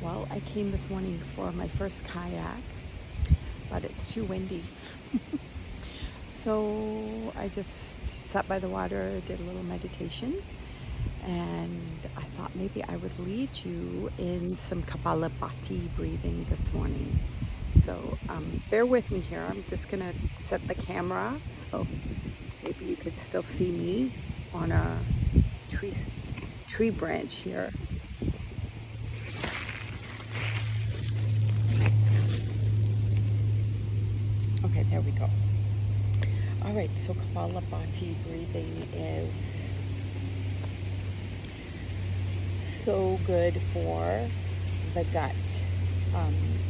Well, I came this morning for my first kayak, but it's too windy. So I just sat by the water, did a little meditation, and I thought maybe I would lead you in some Kapalabhati breathing this morning. So bear with me here. I'm just gonna set the camera so maybe you could still see me on a tree branch here. Okay, there we go. All right, so Kapalabhati breathing is so good for the gut,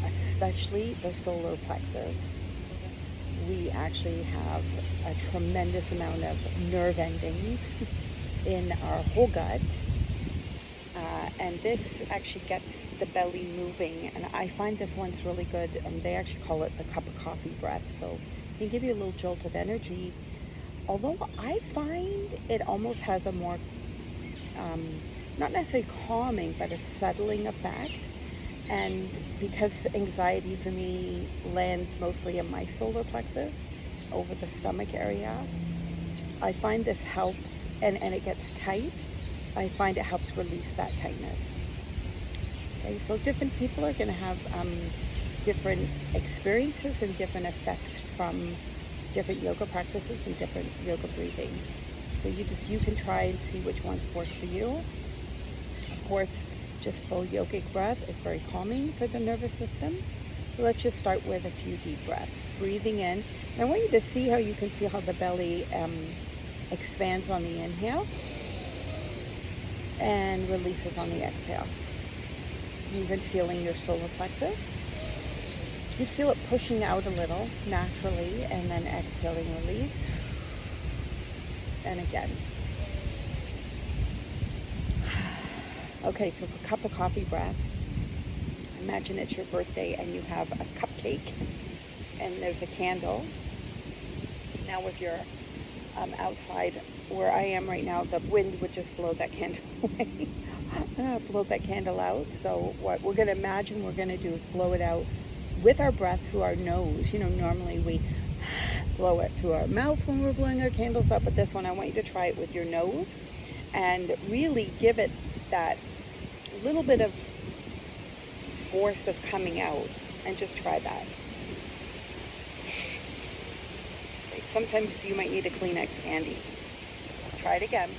especially the solar plexus. We actually have a tremendous amount of nerve endings in our whole gut, and this actually gets the belly moving, and I find this one's really good, and they actually call it the cup of coffee breath, so it can give you a little jolt of energy, although I find it almost has a more not necessarily calming, but a settling effect. And because anxiety for me lands mostly in my solar plexus over the stomach area, I find this helps, and it gets tight. I find it helps release that tightness. Okay, so different people are going to have different experiences and different effects from different yoga practices and different yoga breathing. So you can try and see which ones work for you. Of course, just full yogic breath is very calming for the nervous system. So let's just start with a few deep breaths. Breathing in. And I want you to see how you can feel how the belly expands on the inhale and releases on the exhale. Even feeling your solar plexus. You feel it pushing out a little naturally, and then exhaling, release. And again. Okay, so for cup of coffee breath, imagine it's your birthday and you have a cupcake and there's a candle. Now if you're outside where I am right now, the wind would just blow that candle away, blow that candle out. So what we're going to imagine we're going to do is blow it out with our breath through our nose. You know, normally we blow it through our mouth when we're blowing our candles up, but this one I want you to try it with your nose and really give it that little bit of force of coming out, and just try that. Okay, sometimes you might need a Kleenex handy. Try it again.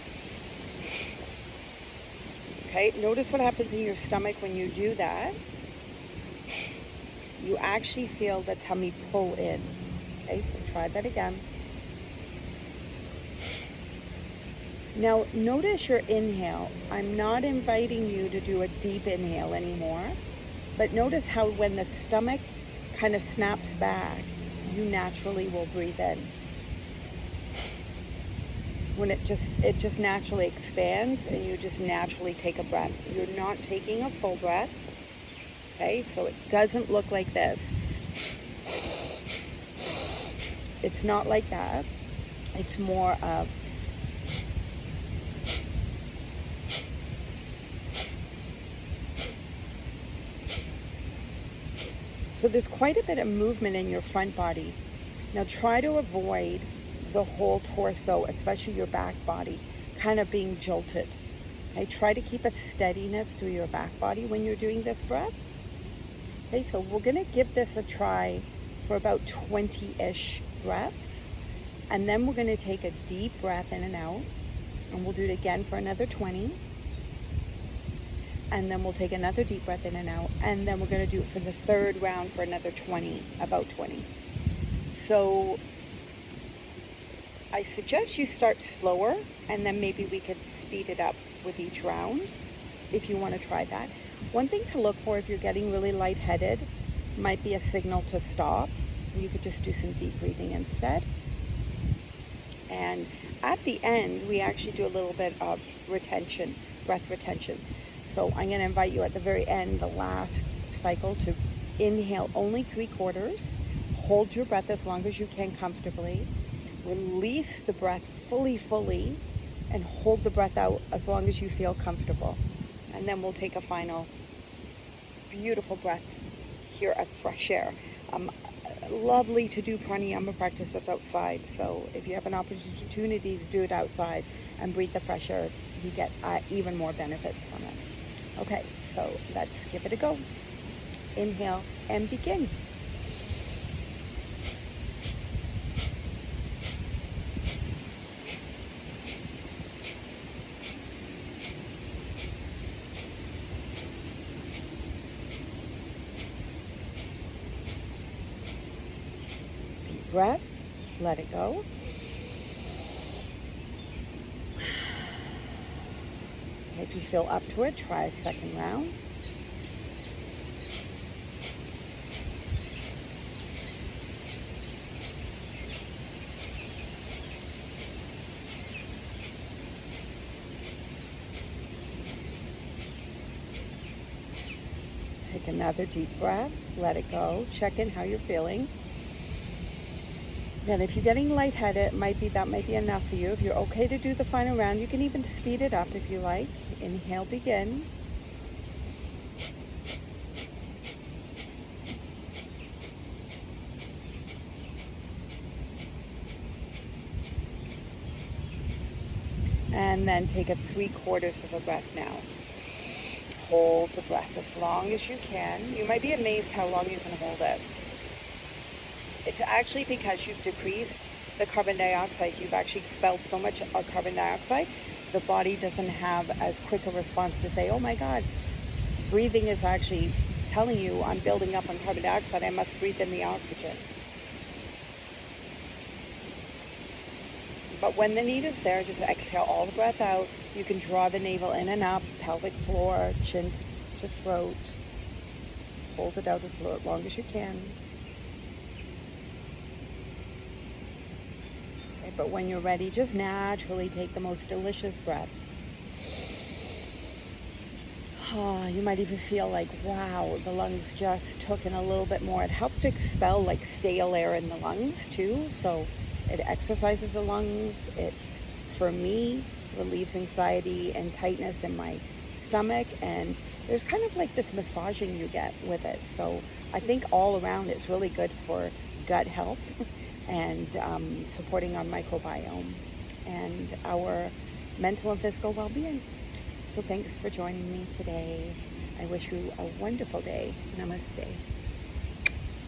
Okay, notice what happens in your stomach when you do that. You actually feel the tummy pull in. Okay, so try that again. Now, notice your inhale. I'm not inviting you to do a deep inhale anymore, but notice how when the stomach kind of snaps back, you naturally will breathe in. When it just naturally expands and you just naturally take a breath. You're not taking a full breath, okay? So it doesn't look like this. It's not like that. It's more of so there's quite a bit of movement in your front body. Now try to avoid the whole torso, especially your back body, kind of being jolted. Okay, try to keep a steadiness through your back body when you're doing this breath. Okay, so we're gonna give this a try for about 20-ish breaths. And then we're gonna take a deep breath in and out. And we'll do it again for another 20. And then we'll take another deep breath in and out, and then we're going to do it for the third round for another 20, about 20. So I suggest you start slower, and then maybe we could speed it up with each round if you want to try that. One thing to look for if you're getting really lightheaded might be a signal to stop. You could just do some deep breathing instead. And at the end, we actually do a little bit of retention, breath retention. So I'm going to invite you at the very end, the last cycle, to inhale only 3/4, hold your breath as long as you can comfortably, release the breath fully, and hold the breath out as long as you feel comfortable. And then we'll take a final beautiful breath here at Fresh Air. Lovely to do pranayama practices outside. So if you have an opportunity to do it outside and breathe the fresh air, you get even more benefits from it. Okay, so let's give it a go. Inhale and begin. Deep breath, let it go. If you feel up to it, try a second round. Take another deep breath, let it go. Check in how you're feeling. Then if you're getting lightheaded, that might be enough for you. If you're okay to do the final round, you can even speed it up if you like. Inhale, begin. And then take a 3/4 of a breath now. Hold the breath as long as you can. You might be amazed how long you can hold it. It's actually because you've decreased the carbon dioxide. You've actually expelled so much carbon dioxide, the body doesn't have as quick a response to say, oh my God, breathing is actually telling you I'm building up on carbon dioxide, I must breathe in the oxygen. But when the need is there, just exhale all the breath out. You can draw the navel in and up, pelvic floor, chin to throat. Hold it out as long as you can. Okay, but when you're ready, just naturally take the most delicious breath. You might even feel like, wow, the lungs just took in a little bit more. It helps to expel like stale air in the lungs too. So it exercises the lungs. It, for me, relieves anxiety and tightness in my stomach. And there's kind of like this massaging you get with it. So I think all around it's really good for gut health and supporting our microbiome and our mental and physical well-being. So thanks for joining me today. I wish you a wonderful day. Namaste.